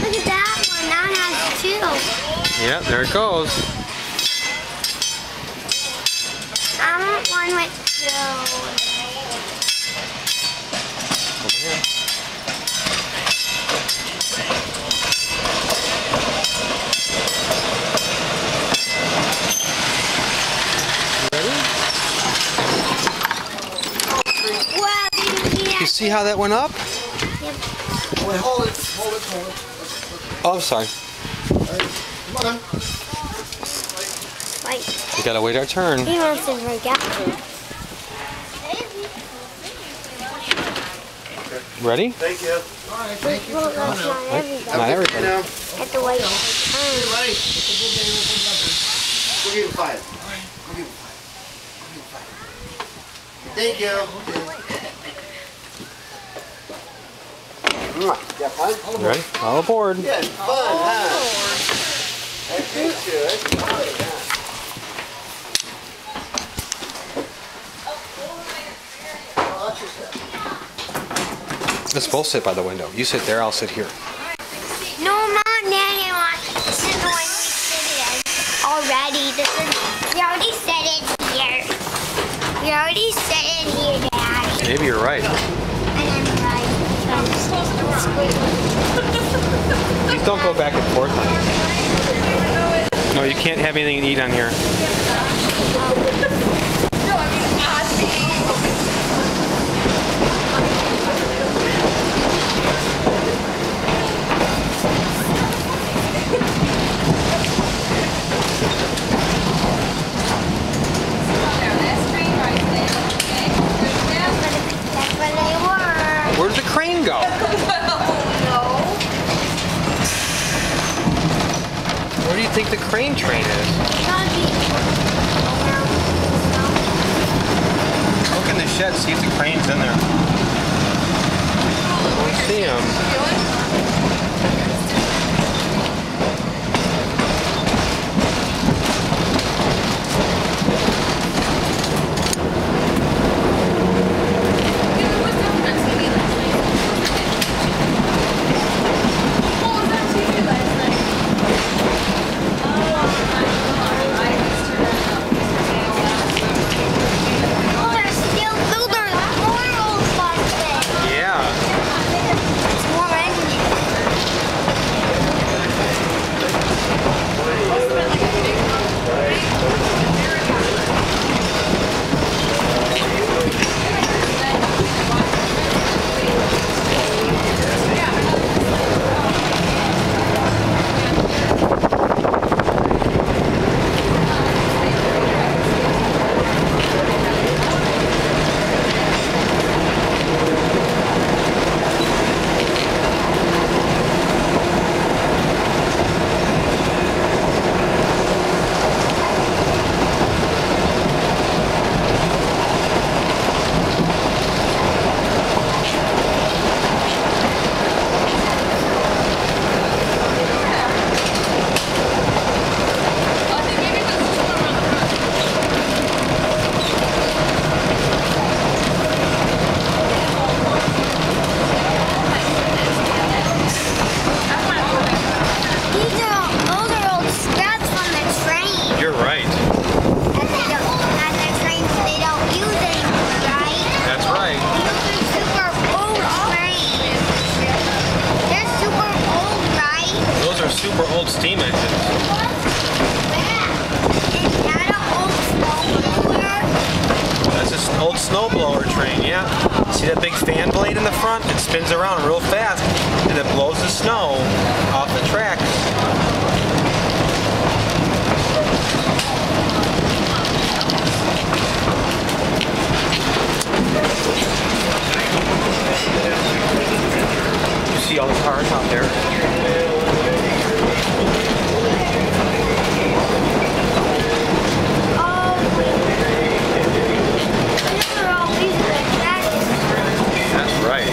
Look at that one. Now it has two. Yeah, there it goes. I want one with two. Over here. You see how that went up? Yep. Wait, hold it. Oh, I'm sorry. Come on. Wait. We gotta wait our turn. He wants to break out. Ready? Thank you. All right, thank you. Well, that's not everybody. Not everybody. Have to wait. Ready? We'll give you 5. We'll give you 5. Thank you. Yeah, fun? Ready? All aboard. Yeah, fun, huh? That's good. Let's both sit by the window. You sit there, I'll sit here. No, Mom, Daddy wants this is the one we sit in already. We already sit in here. We already sit in here, Dad. Maybe you're right. And I'm right. Please don't go back and forth. No, you can't have anything to eat on here. Where'd the crane go? Where do you think the crane train is? Look in the shed, see if the crane's in there. I don't see him. Super old steam engines. That's an old snowblower train, yeah. See that big fan blade in the front? It spins around real fast and it blows the snow off the tracks. You see all the cars out there. That's right.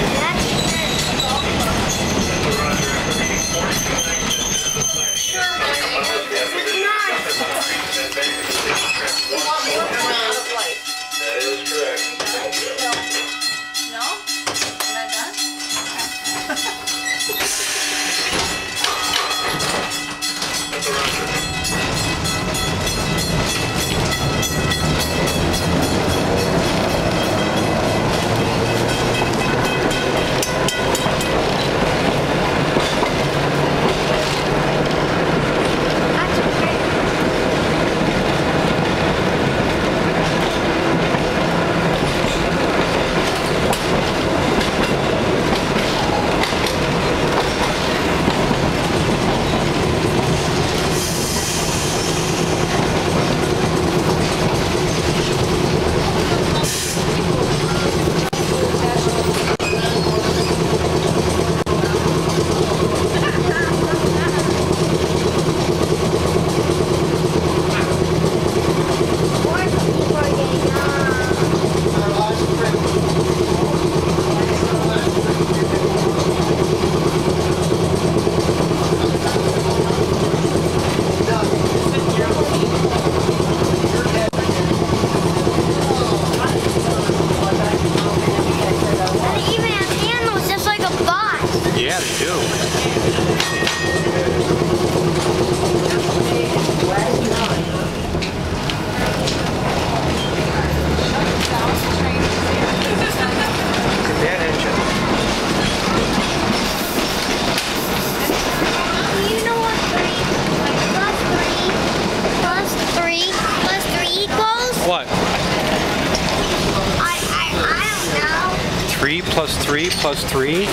3 plus 3 plus 3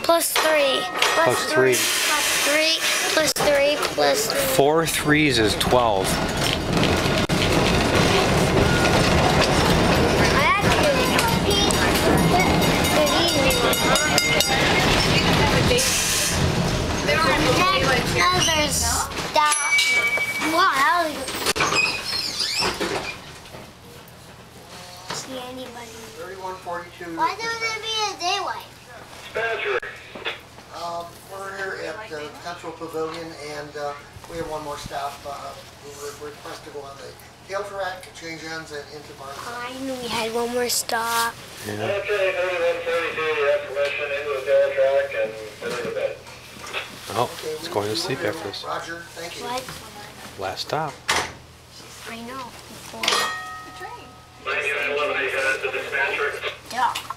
Plus 3. plus 3. Plus 3. Plus 3. Plus 3. 4 threes is 12. Another stop. Wow. See anybody? 3142. Why don't there be a daylight? We're here at the Central Pavilion, and we have one more stop. We were requested to go on the tail track, change ends, and into Barnes. I knew we had one more stop. Yeah. Okay, 3142, you have permission into the tail track and into the bed. Oh, it's going to sleep after this. Roger, thank you. What? Last stop. I know. Before. 9911, are you headed to dispatcher? Duck.